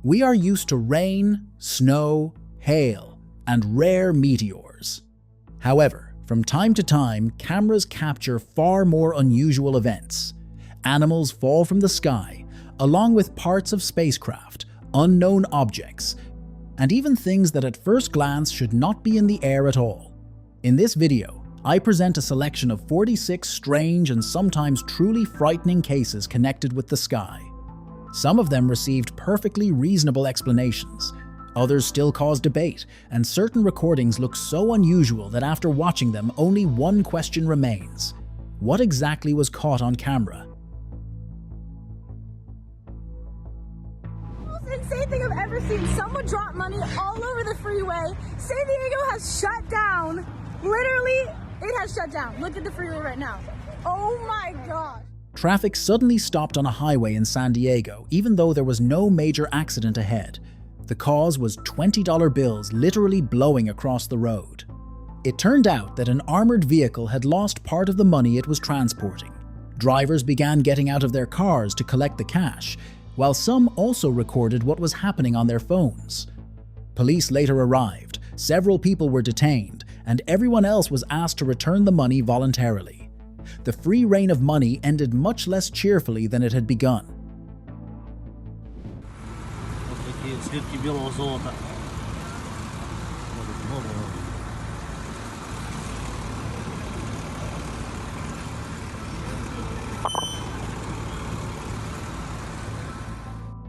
We are used to rain, snow, hail, and rare meteors. However, from time to time, cameras capture far more unusual events. Animals fall from the sky, along with parts of spacecraft, unknown objects, and even things that at first glance should not be in the air at all. In this video, I present a selection of 46 strange and sometimes truly frightening cases connected with the sky. Some of them received perfectly reasonable explanations. Others still cause debate, and certain recordings look so unusual that after watching them, only one question remains. What exactly was caught on camera? The most insane thing I've ever seen. Someone drop money all over the freeway. San Diego has shut down. Literally, it has shut down. Look at the freeway right now. Oh my God. Traffic suddenly stopped on a highway in San Diego, even though there was no major accident ahead. The cause was $20 bills literally blowing across the road. It turned out that an armored vehicle had lost part of the money it was transporting. Drivers began getting out of their cars to collect the cash, while some also recorded what was happening on their phones. Police later arrived, several people were detained, and everyone else was asked to return the money voluntarily. The free reign of money ended much less cheerfully than it had begun.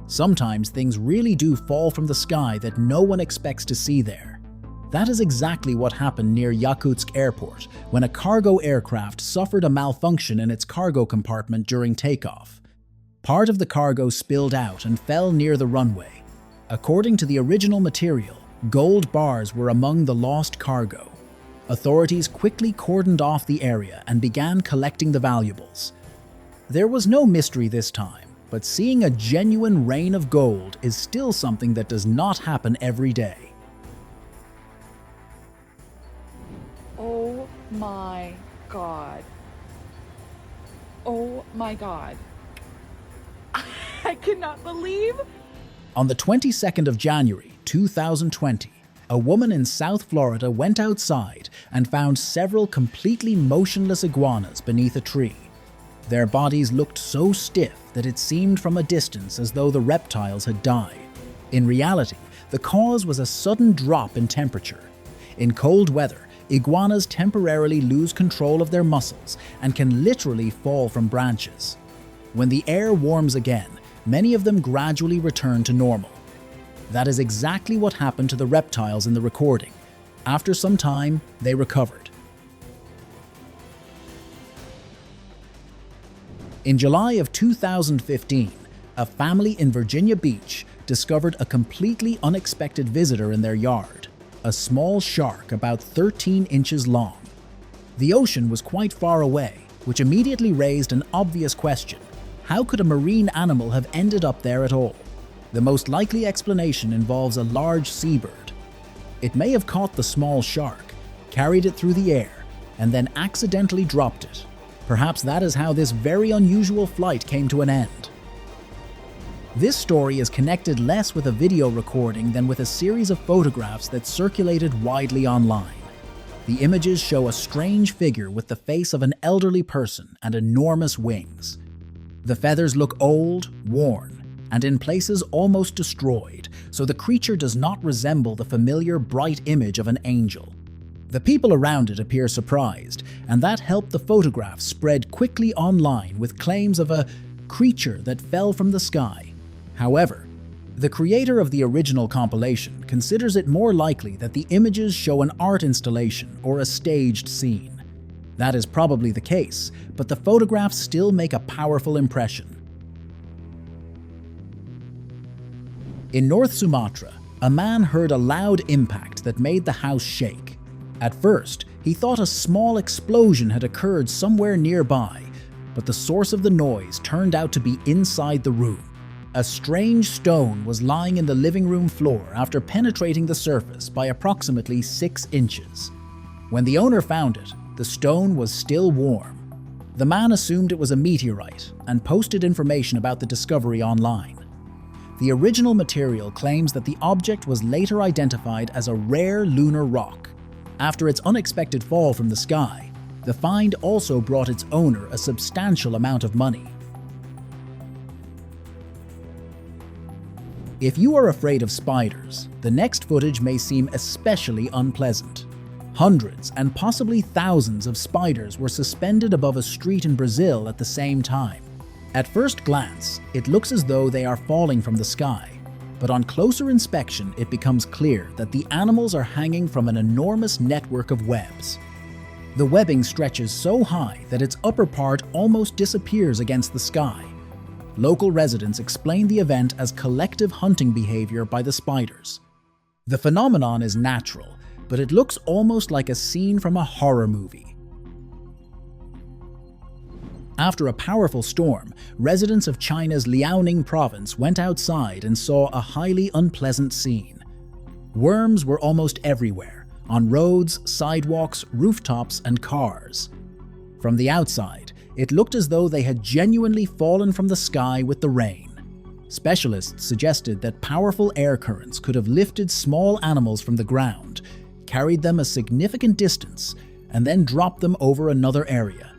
Sometimes things really do fall from the sky that no one expects to see there. That is exactly what happened near Yakutsk Airport when a cargo aircraft suffered a malfunction in its cargo compartment during takeoff. Part of the cargo spilled out and fell near the runway. According to the original material, gold bars were among the lost cargo. Authorities quickly cordoned off the area and began collecting the valuables. There was no mystery this time, but seeing a genuine rain of gold is still something that does not happen every day. Oh my God. Oh my God. I cannot believe. On the 22nd of January, 2020, a woman in South Florida went outside and found several completely motionless iguanas beneath a tree. Their bodies looked so stiff that it seemed from a distance as though the reptiles had died. In reality, the cause was a sudden drop in temperature. In cold weather, iguanas temporarily lose control of their muscles and can literally fall from branches. When the air warms again, many of them gradually return to normal. That is exactly what happened to the reptiles in the recording. After some time, they recovered. In July of 2015, a family in Virginia Beach discovered a completely unexpected visitor in their yard. A small shark about 13 inches long. The ocean was quite far away, which immediately raised an obvious question. How could a marine animal have ended up there at all? The most likely explanation involves a large seabird. It may have caught the small shark, carried it through the air, and then accidentally dropped it. Perhaps that is how this very unusual flight came to an end. This story is connected less with a video recording than with a series of photographs that circulated widely online. The images show a strange figure with the face of an elderly person and enormous wings. The feathers look old, worn, and in places almost destroyed, so the creature does not resemble the familiar bright image of an angel. The people around it appear surprised, and that helped the photographs spread quickly online with claims of a creature that fell from the sky. However, the creator of the original compilation considers it more likely that the images show an art installation or a staged scene. That is probably the case, but the photographs still make a powerful impression. In North Sumatra, a man heard a loud impact that made the house shake. At first, he thought a small explosion had occurred somewhere nearby, but the source of the noise turned out to be inside the room. A strange stone was lying in the living room floor after penetrating the surface by approximately 6 inches. When the owner found it, the stone was still warm. The man assumed it was a meteorite and posted information about the discovery online. The original material claims that the object was later identified as a rare lunar rock. After its unexpected fall from the sky, the find also brought its owner a substantial amount of money. If you are afraid of spiders, the next footage may seem especially unpleasant. Hundreds and possibly thousands of spiders were suspended above a street in Brazil at the same time. At first glance, it looks as though they are falling from the sky, but on closer inspection it becomes clear that the animals are hanging from an enormous network of webs. The webbing stretches so high that its upper part almost disappears against the sky. Local residents explain the event as collective hunting behavior by the spiders. The phenomenon is natural, but it looks almost like a scene from a horror movie. After a powerful storm, residents of China's Liaoning province went outside and saw a highly unpleasant scene. Worms were almost everywhere, on roads, sidewalks, rooftops, and cars. From the outside, it looked as though they had genuinely fallen from the sky with the rain. Specialists suggested that powerful air currents could have lifted small animals from the ground, carried them a significant distance, and then dropped them over another area.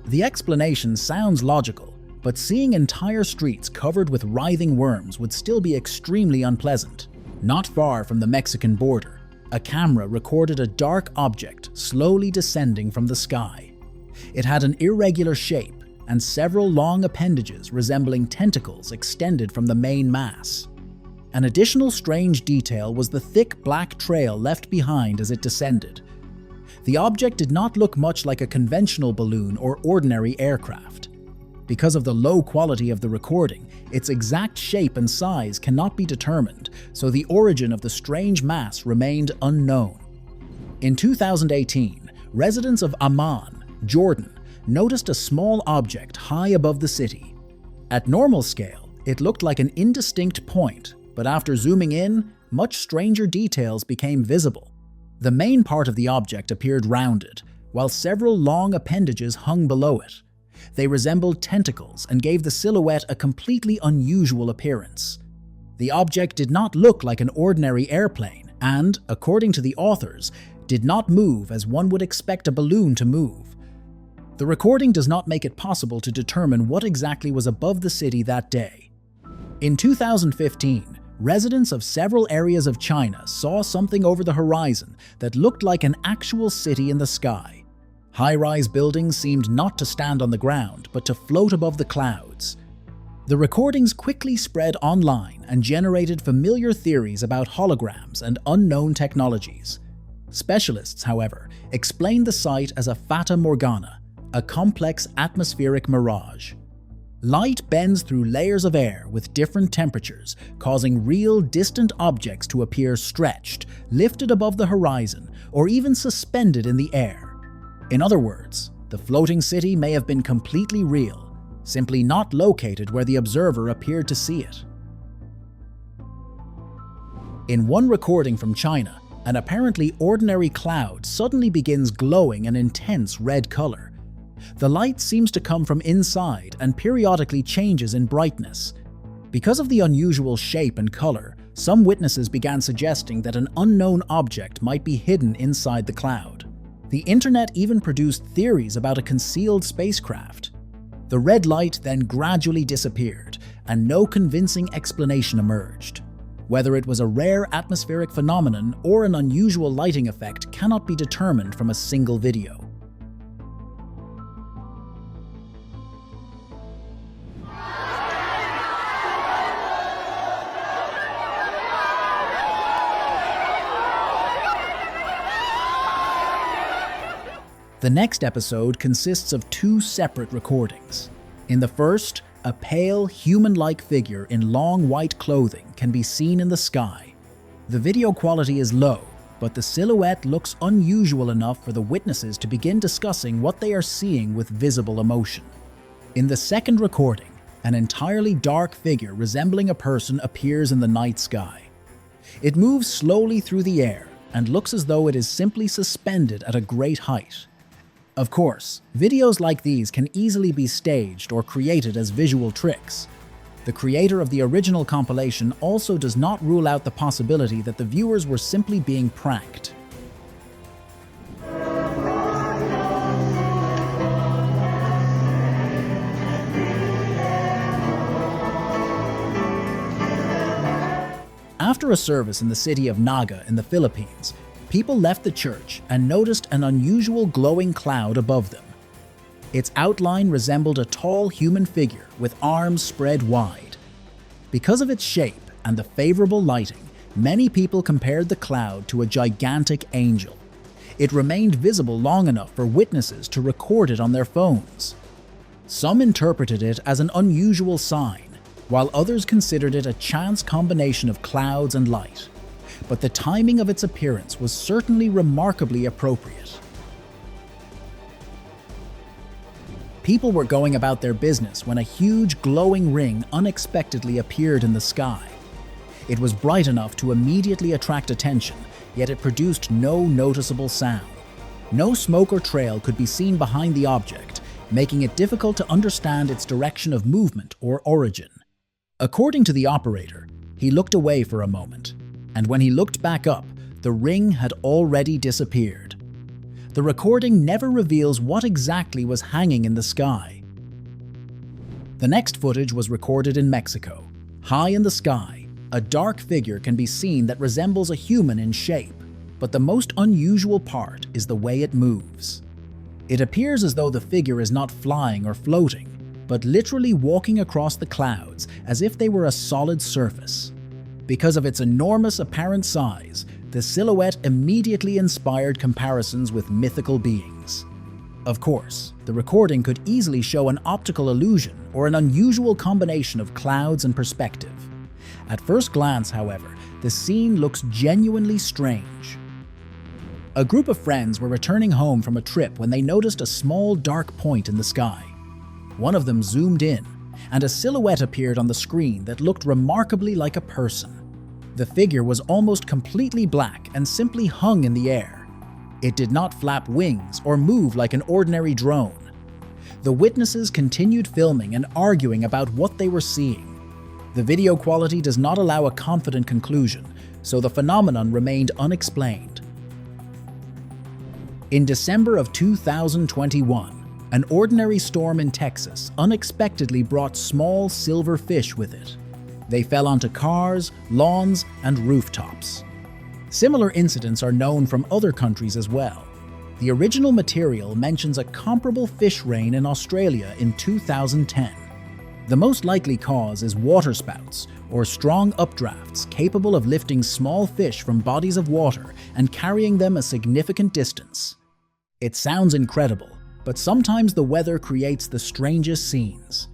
The explanation sounds logical, but seeing entire streets covered with writhing worms would still be extremely unpleasant. Not far from the Mexican border, a camera recorded a dark object slowly descending from the sky. It had an irregular shape and several long appendages resembling tentacles extended from the main mass. An additional strange detail was the thick black trail left behind as it descended. The object did not look much like a conventional balloon or ordinary aircraft. Because of the low quality of the recording, its exact shape and size cannot be determined, so the origin of the strange mass remained unknown. In 2018, residents of Amman, Jordan, noticed a small object high above the city. At normal scale, it looked like an indistinct point, but after zooming in, much stranger details became visible. The main part of the object appeared rounded, while several long appendages hung below it. They resembled tentacles and gave the silhouette a completely unusual appearance. The object did not look like an ordinary airplane and, according to the authors, did not move as one would expect a balloon to move. The recording does not make it possible to determine what exactly was above the city that day. In 2015, residents of several areas of China saw something over the horizon that looked like an actual city in the sky. High-rise buildings seemed not to stand on the ground, but to float above the clouds. The recordings quickly spread online and generated familiar theories about holograms and unknown technologies. Specialists, however, explained the sight as a fata morgana, a complex atmospheric mirage. Light bends through layers of air with different temperatures, causing real distant objects to appear stretched, lifted above the horizon, or even suspended in the air. In other words, the floating city may have been completely real, simply not located where the observer appeared to see it. In one recording from China, an apparently ordinary cloud suddenly begins glowing an intense red color. The light seems to come from inside and periodically changes in brightness. Because of the unusual shape and color, some witnesses began suggesting that an unknown object might be hidden inside the cloud. The internet even produced theories about a concealed spacecraft. The red light then gradually disappeared, and no convincing explanation emerged. Whether it was a rare atmospheric phenomenon or an unusual lighting effect cannot be determined from a single video. The next episode consists of two separate recordings. In the first, a pale, human-like figure in long white clothing can be seen in the sky. The video quality is low, but the silhouette looks unusual enough for the witnesses to begin discussing what they are seeing with visible emotion. In the second recording, an entirely dark figure resembling a person appears in the night sky. It moves slowly through the air and looks as though it is simply suspended at a great height. Of course, videos like these can easily be staged or created as visual tricks. The creator of the original compilation also does not rule out the possibility that the viewers were simply being pranked. After a service in the city of Naga in the Philippines, people left the church and noticed an unusual glowing cloud above them. Its outline resembled a tall human figure with arms spread wide. Because of its shape and the favorable lighting, many people compared the cloud to a gigantic angel. It remained visible long enough for witnesses to record it on their phones. Some interpreted it as an unusual sign, while others considered it a chance combination of clouds and light. But the timing of its appearance was certainly remarkably appropriate. People were going about their business when a huge glowing ring unexpectedly appeared in the sky. It was bright enough to immediately attract attention, yet it produced no noticeable sound. No smoke or trail could be seen behind the object, making it difficult to understand its direction of movement or origin. According to the operator, he looked away for a moment, and when he looked back up, the ring had already disappeared. The recording never reveals what exactly was hanging in the sky. The next footage was recorded in Mexico. High in the sky, a dark figure can be seen that resembles a human in shape, but the most unusual part is the way it moves. It appears as though the figure is not flying or floating, but literally walking across the clouds as if they were a solid surface. Because of its enormous apparent size, the silhouette immediately inspired comparisons with mythical beings. Of course, the recording could easily show an optical illusion or an unusual combination of clouds and perspective. At first glance, however, the scene looks genuinely strange. A group of friends were returning home from a trip when they noticed a small dark point in the sky. One of them zoomed in, and a silhouette appeared on the screen that looked remarkably like a person. The figure was almost completely black and simply hung in the air. It did not flap wings or move like an ordinary drone. The witnesses continued filming and arguing about what they were seeing. The video quality does not allow a confident conclusion, so the phenomenon remained unexplained. In December of 2021, an ordinary storm in Texas unexpectedly brought small silver fish with it. They fell onto cars, lawns, and rooftops. Similar incidents are known from other countries as well. The original material mentions a comparable fish rain in Australia in 2010. The most likely cause is waterspouts, or strong updrafts capable of lifting small fish from bodies of water and carrying them a significant distance. It sounds incredible, but sometimes the weather creates the strangest scenes.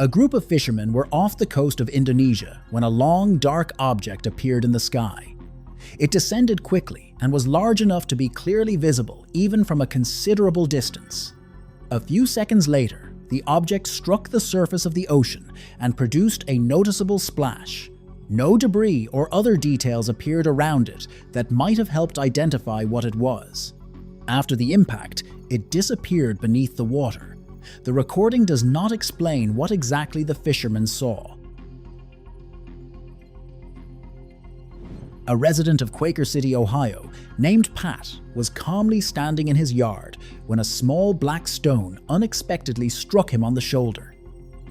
A group of fishermen were off the coast of Indonesia when a long, dark object appeared in the sky. It descended quickly and was large enough to be clearly visible even from a considerable distance. A few seconds later, the object struck the surface of the ocean and produced a noticeable splash. No debris or other details appeared around it that might have helped identify what it was. After the impact, it disappeared beneath the water. The recording does not explain what exactly the fishermen saw. A resident of Quaker City, Ohio, named Pat, was calmly standing in his yard when a small black stone unexpectedly struck him on the shoulder.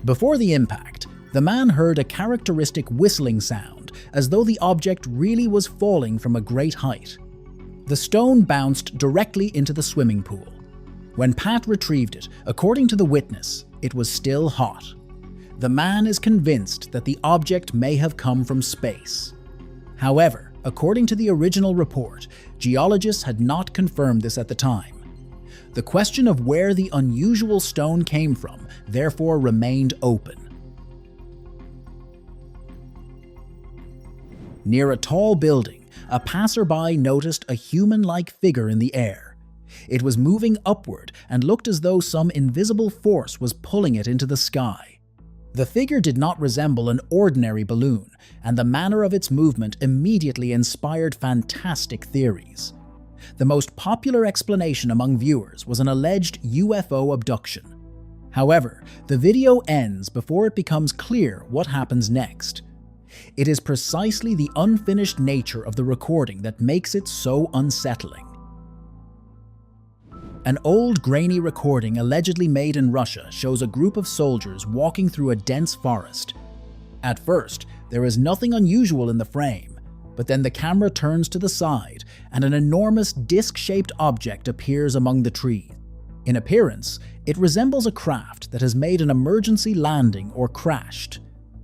Before the impact, the man heard a characteristic whistling sound, as though the object really was falling from a great height. The stone bounced directly into the swimming pool. When Pat retrieved it, according to the witness, it was still hot. The man is convinced that the object may have come from space. However, according to the original report, geologists had not confirmed this at the time. The question of where the unusual stone came from therefore remained open. Near a tall building, a passerby noticed a human-like figure in the air. It was moving upward and looked as though some invisible force was pulling it into the sky. The figure did not resemble an ordinary balloon, and the manner of its movement immediately inspired fantastic theories. The most popular explanation among viewers was an alleged UFO abduction. However, the video ends before it becomes clear what happens next. It is precisely the unfinished nature of the recording that makes it so unsettling. An old grainy recording allegedly made in Russia shows a group of soldiers walking through a dense forest. At first, there is nothing unusual in the frame, but then the camera turns to the side and an enormous disc-shaped object appears among the trees. In appearance, it resembles a craft that has made an emergency landing or crashed.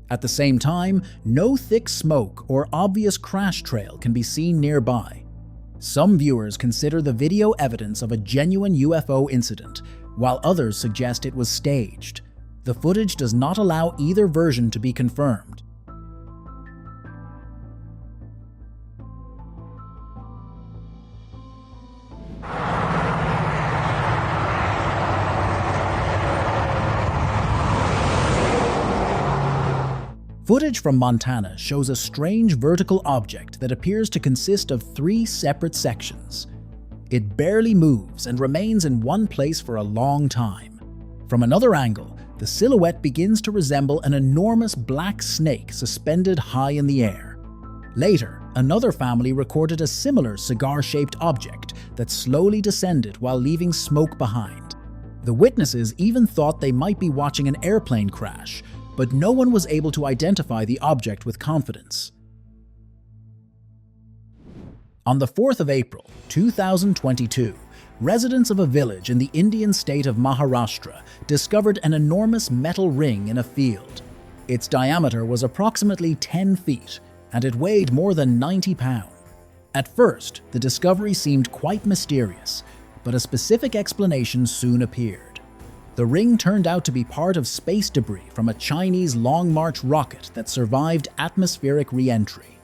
At the same time, no thick smoke or obvious crash trail can be seen nearby. Some viewers consider the video evidence of a genuine UFO incident, while others suggest it was staged. The footage does not allow either version to be confirmed. Footage from Montana shows a strange vertical object that appears to consist of 3 separate sections. It barely moves and remains in one place for a long time. From another angle, the silhouette begins to resemble an enormous black snake suspended high in the air. Later, another family recorded a similar cigar-shaped object that slowly descended while leaving smoke behind. The witnesses even thought they might be watching an airplane crash, but no one was able to identify the object with confidence. On the 4th of April, 2022, residents of a village in the Indian state of Maharashtra discovered an enormous metal ring in a field. Its diameter was approximately 10 feet, and it weighed more than 90 pounds. At first, the discovery seemed quite mysterious, but a specific explanation soon appeared. The ring turned out to be part of space debris from a Chinese Long March rocket that survived atmospheric reentry.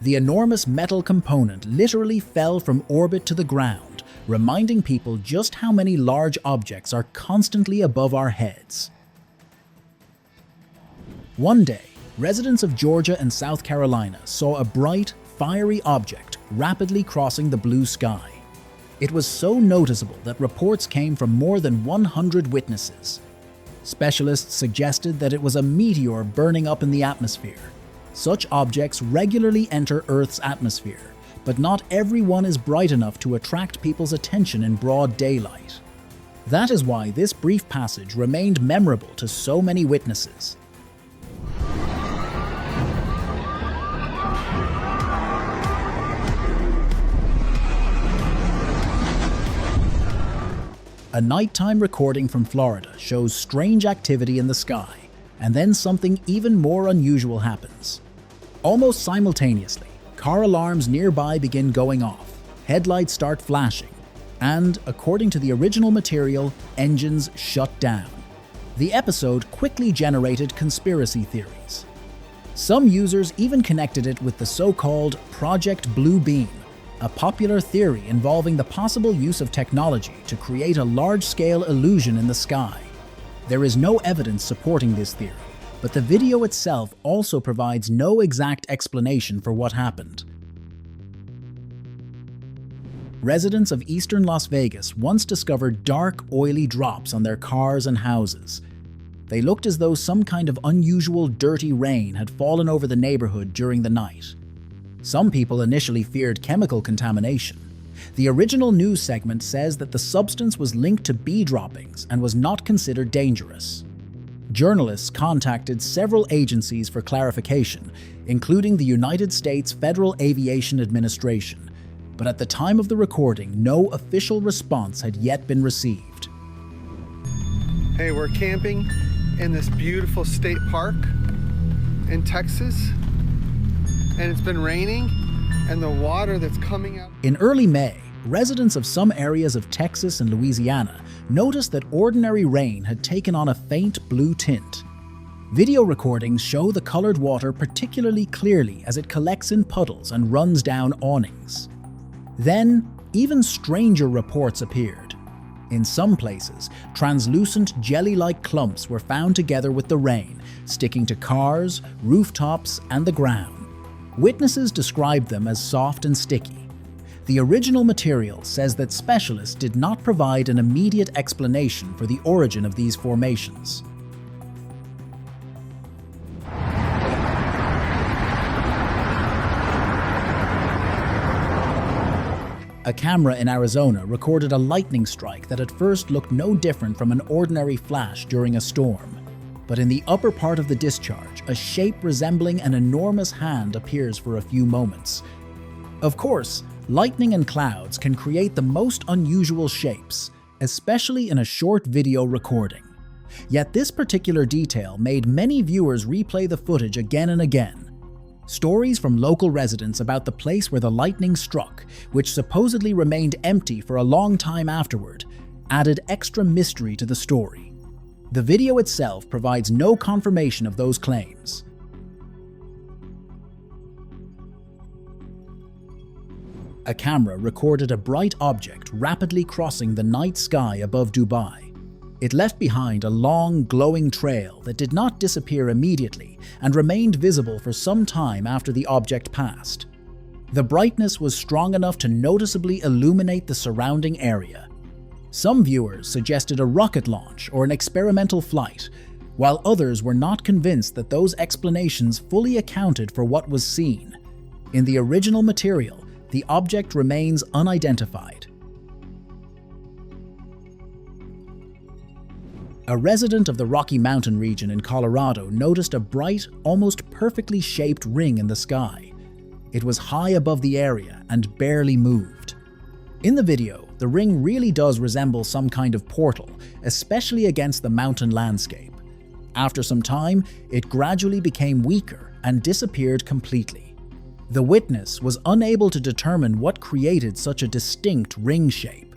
The enormous metal component literally fell from orbit to the ground, reminding people just how many large objects are constantly above our heads. One day, residents of Georgia and South Carolina saw a bright, fiery object rapidly crossing the blue sky. It was so noticeable that reports came from more than 100 witnesses. Specialists suggested that it was a meteor burning up in the atmosphere. Such objects regularly enter Earth's atmosphere, but not every one is bright enough to attract people's attention in broad daylight. That is why this brief passage remained memorable to so many witnesses. A nighttime recording from Florida shows strange activity in the sky, and then something even more unusual happens. Almost simultaneously, car alarms nearby begin going off, headlights start flashing, and, according to the original material, engines shut down. The episode quickly generated conspiracy theories. Some users even connected it with the so-called Project Blue Beam, a popular theory involving the possible use of technology to create a large-scale illusion in the sky. There is no evidence supporting this theory, but the video itself also provides no exact explanation for what happened. Residents of eastern Las Vegas once discovered dark, oily drops on their cars and houses. They looked as though some kind of unusual, dirty rain had fallen over the neighborhood during the night. Some people initially feared chemical contamination. The original news segment says that the substance was linked to bee droppings and was not considered dangerous. Journalists contacted several agencies for clarification, including the United States Federal Aviation Administration, but at the time of the recording, no official response had yet been received. Hey, we're camping in this beautiful state park in Texas, and it's been raining, and the water that's coming out. In early May, residents of some areas of Texas and Louisiana noticed that ordinary rain had taken on a faint blue tint. Video recordings show the colored water particularly clearly as it collects in puddles and runs down awnings. Then, even stranger reports appeared. In some places, translucent jelly-like clumps were found together with the rain, sticking to cars, rooftops, and the ground. Witnesses described them as soft and sticky. The original material says that specialists did not provide an immediate explanation for the origin of these formations. A camera in Arizona recorded a lightning strike that at first looked no different from an ordinary flash during a storm. But in the upper part of the discharge, a shape resembling an enormous hand appears for a few moments. Of course, lightning and clouds can create the most unusual shapes, especially in a short video recording. Yet this particular detail made many viewers replay the footage again and again. Stories from local residents about the place where the lightning struck, which supposedly remained empty for a long time afterward, added extra mystery to the story. The video itself provides no confirmation of those claims. A camera recorded a bright object rapidly crossing the night sky above Dubai. It left behind a long, glowing trail that did not disappear immediately and remained visible for some time after the object passed. The brightness was strong enough to noticeably illuminate the surrounding area. Some viewers suggested a rocket launch or an experimental flight, while others were not convinced that those explanations fully accounted for what was seen. In the original material, the object remains unidentified. A resident of the Rocky Mountain region in Colorado noticed a bright, almost perfectly shaped ring in the sky. It was high above the area and barely moved. In the video, the ring really does resemble some kind of portal, especially against the mountain landscape. After some time, it gradually became weaker and disappeared completely. The witness was unable to determine what created such a distinct ring shape.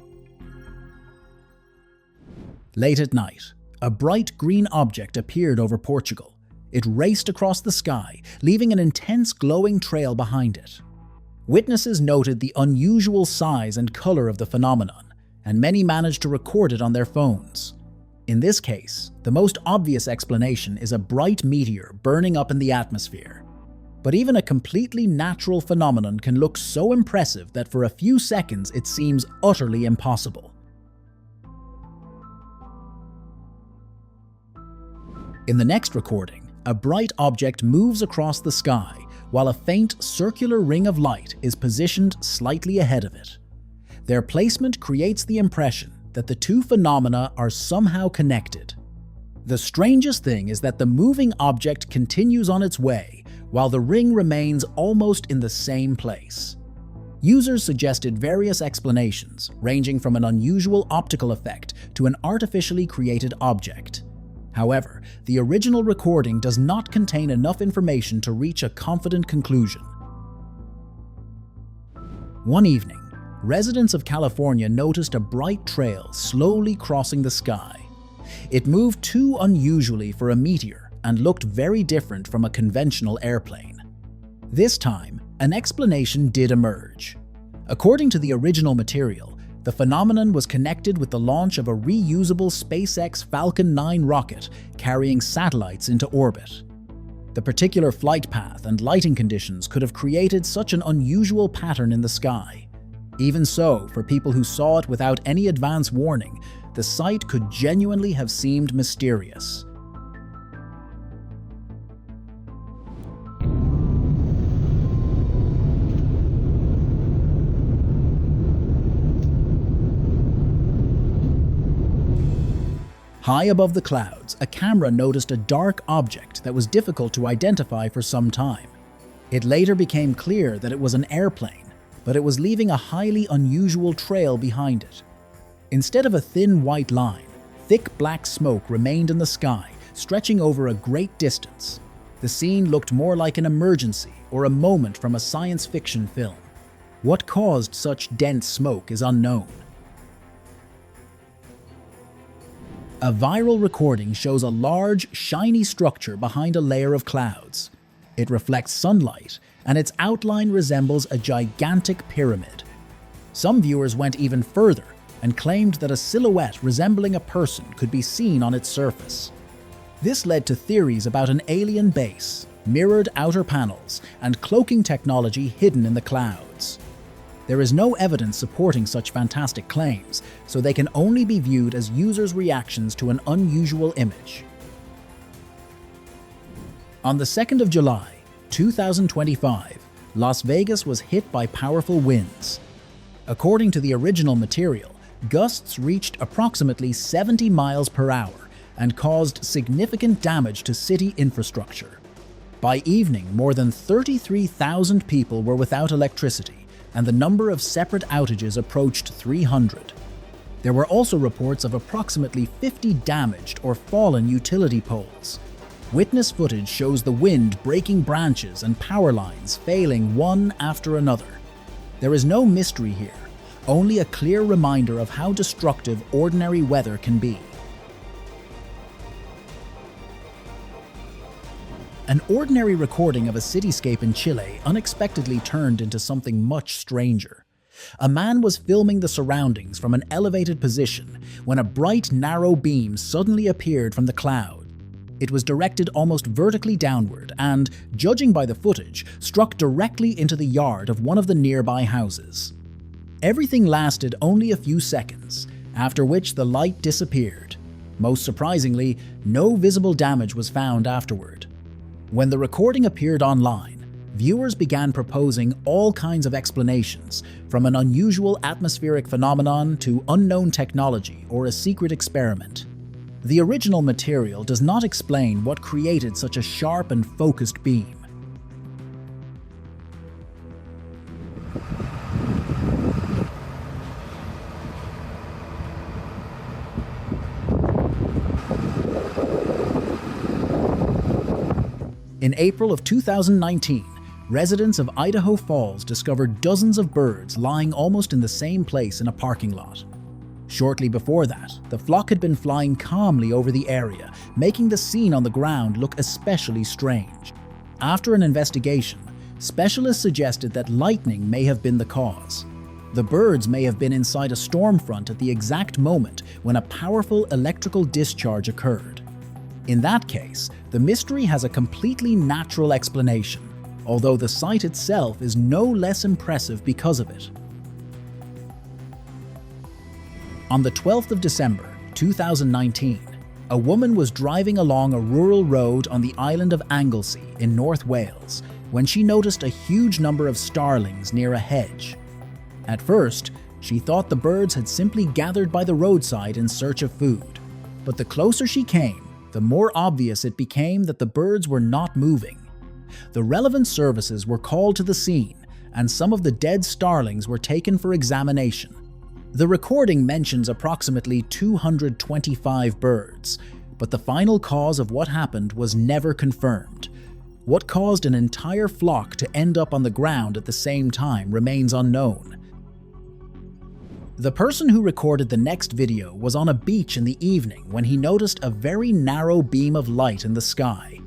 Late at night, a bright green object appeared over Portugal. It raced across the sky, leaving an intense glowing trail behind it. Witnesses noted the unusual size and color of the phenomenon, and many managed to record it on their phones. In this case, the most obvious explanation is a bright meteor burning up in the atmosphere. But even a completely natural phenomenon can look so impressive that for a few seconds it seems utterly impossible. In the next recording, a bright object moves across the sky while a faint circular ring of light is positioned slightly ahead of it. Their placement creates the impression that the two phenomena are somehow connected. The strangest thing is that the moving object continues on its way while the ring remains almost in the same place. Users suggested various explanations, ranging from an unusual optical effect to an artificially created object. However, the original recording does not contain enough information to reach a confident conclusion. One evening, residents of California noticed a bright trail slowly crossing the sky. It moved too unusually for a meteor and looked very different from a conventional airplane. This time, an explanation did emerge. According to the original material, the phenomenon was connected with the launch of a reusable SpaceX Falcon 9 rocket carrying satellites into orbit. The particular flight path and lighting conditions could have created such an unusual pattern in the sky. Even so, for people who saw it without any advance warning, the sight could genuinely have seemed mysterious. High above the clouds, a camera noticed a dark object that was difficult to identify for some time. It later became clear that it was an airplane, but it was leaving a highly unusual trail behind it. Instead of a thin white line, thick black smoke remained in the sky, stretching over a great distance. The scene looked more like an emergency or a moment from a science fiction film. What caused such dense smoke is unknown. A viral recording shows a large, shiny structure behind a layer of clouds. It reflects sunlight, and its outline resembles a gigantic pyramid. Some viewers went even further and claimed that a silhouette resembling a person could be seen on its surface. This led to theories about an alien base, mirrored outer panels, and cloaking technology hidden in the clouds. There is no evidence supporting such fantastic claims, so they can only be viewed as users' reactions to an unusual image. On the 2nd of July, 2025, Las Vegas was hit by powerful winds. According to the original material, gusts reached approximately 70 miles per hour and caused significant damage to city infrastructure. By evening, more than 33,000 people were without electricity, and the number of separate outages approached 300. There were also reports of approximately 50 damaged or fallen utility poles. Witness footage shows the wind breaking branches and power lines failing one after another. There is no mystery here, only a clear reminder of how destructive ordinary weather can be. An ordinary recording of a cityscape in Chile unexpectedly turned into something much stranger. A man was filming the surroundings from an elevated position when a bright, narrow beam suddenly appeared from the cloud. It was directed almost vertically downward and, judging by the footage, struck directly into the yard of one of the nearby houses. Everything lasted only a few seconds, after which the light disappeared. Most surprisingly, no visible damage was found afterward. When the recording appeared online, viewers began proposing all kinds of explanations, from an unusual atmospheric phenomenon to unknown technology or a secret experiment. The original material does not explain what created such a sharp and focused beam. In April of 2019, residents of Idaho Falls discovered dozens of birds lying almost in the same place in a parking lot. Shortly before that, the flock had been flying calmly over the area, making the scene on the ground look especially strange. After an investigation, specialists suggested that lightning may have been the cause. The birds may have been inside a storm front at the exact moment when a powerful electrical discharge occurred. In that case, the mystery has a completely natural explanation, although the sight itself is no less impressive because of it. On the 12th of December, 2019, a woman was driving along a rural road on the island of Anglesey in North Wales when she noticed a huge number of starlings near a hedge. At first, she thought the birds had simply gathered by the roadside in search of food, but the closer she came, the more obvious it became that the birds were not moving. The relevant services were called to the scene, and some of the dead starlings were taken for examination. The recording mentions approximately 225 birds, but the final cause of what happened was never confirmed. What caused an entire flock to end up on the ground at the same time remains unknown. The person who recorded the next video was on a beach in the evening when he noticed a very narrow beam of light in the sky.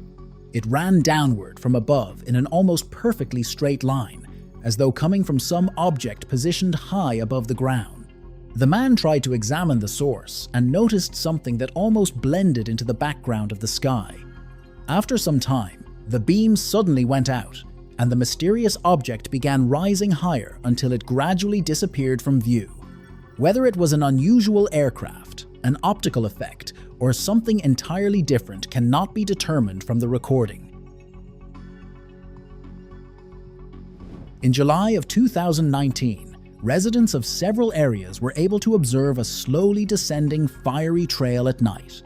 It ran downward from above in an almost perfectly straight line, as though coming from some object positioned high above the ground. The man tried to examine the source and noticed something that almost blended into the background of the sky. After some time, the beam suddenly went out, and the mysterious object began rising higher until it gradually disappeared from view. Whether it was an unusual aircraft, an optical effect, or something entirely different cannot be determined from the recording. In July of 2019, residents of several areas were able to observe a slowly descending fiery trail at night.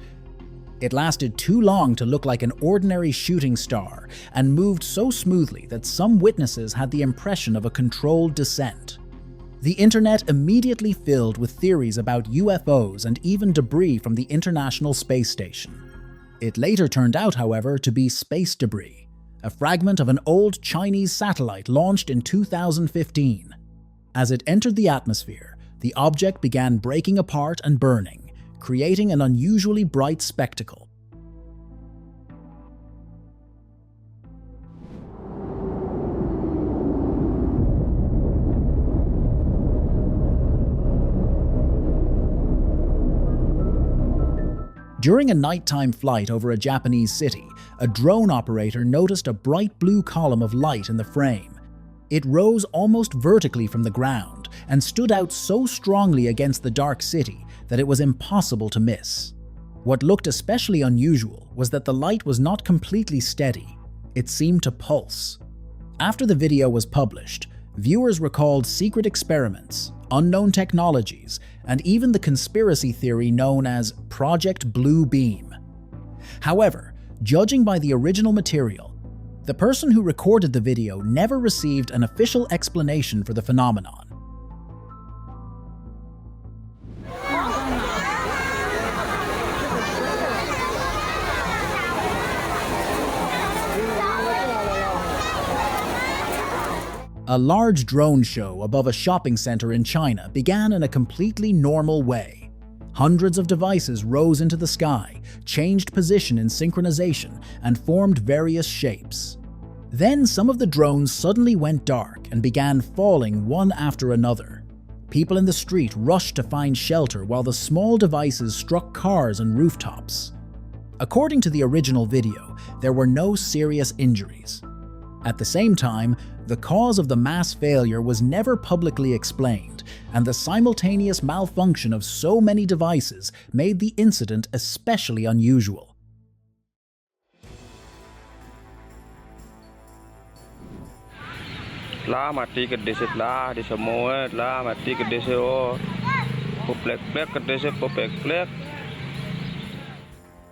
It lasted too long to look like an ordinary shooting star and moved so smoothly that some witnesses had the impression of a controlled descent. The internet immediately filled with theories about UFOs and even debris from the International Space Station. It later turned out, however, to be space debris, a fragment of an old Chinese satellite launched in 2015. As it entered the atmosphere, the object began breaking apart and burning, creating an unusually bright spectacle. During a nighttime flight over a Japanese city, a drone operator noticed a bright blue column of light in the frame. It rose almost vertically from the ground and stood out so strongly against the dark city that it was impossible to miss. What looked especially unusual was that the light was not completely steady. It seemed to pulse. After the video was published, viewers recalled secret experiments, unknown technologies, and even the conspiracy theory known as Project Blue Beam. However, judging by the original material, the person who recorded the video never received an official explanation for the phenomenon. A large drone show above a shopping center in China began in a completely normal way. Hundreds of devices rose into the sky, changed position in synchronization, and formed various shapes. Then some of the drones suddenly went dark and began falling one after another. People in the street rushed to find shelter while the small devices struck cars and rooftops. According to the original video, there were no serious injuries. At the same time, the cause of the mass failure was never publicly explained, and the simultaneous malfunction of so many devices made the incident especially unusual.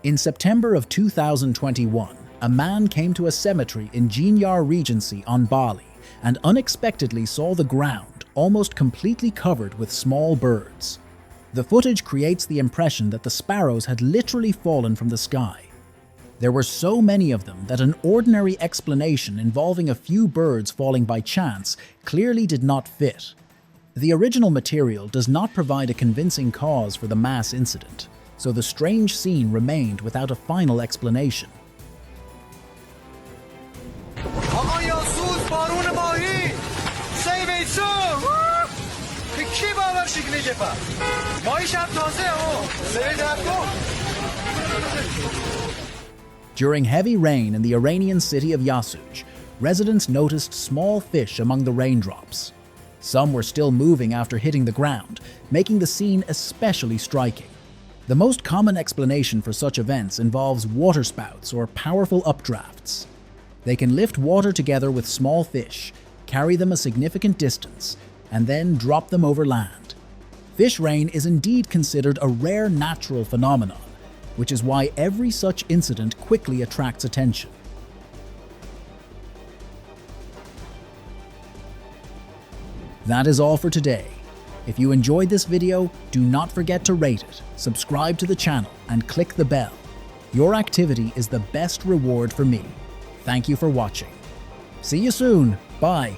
In September of 2021, a man came to a cemetery in Ginyar Regency on Bali and unexpectedly saw the ground almost completely covered with small birds. The footage creates the impression that the sparrows had literally fallen from the sky. There were so many of them that an ordinary explanation involving a few birds falling by chance clearly did not fit. The original material does not provide a convincing cause for the mass incident, so the strange scene remained without a final explanation. During heavy rain in the Iranian city of Yasuj, residents noticed small fish among the raindrops. Some were still moving after hitting the ground, making the scene especially striking. The most common explanation for such events involves waterspouts or powerful updrafts. They can lift water together with small fish, carry them a significant distance, and then drop them over land. Fish rain is indeed considered a rare natural phenomenon, which is why every such incident quickly attracts attention. That is all for today. If you enjoyed this video, do not forget to rate it, subscribe to the channel, and click the bell. Your activity is the best reward for me. Thank you for watching. See you soon. Bye.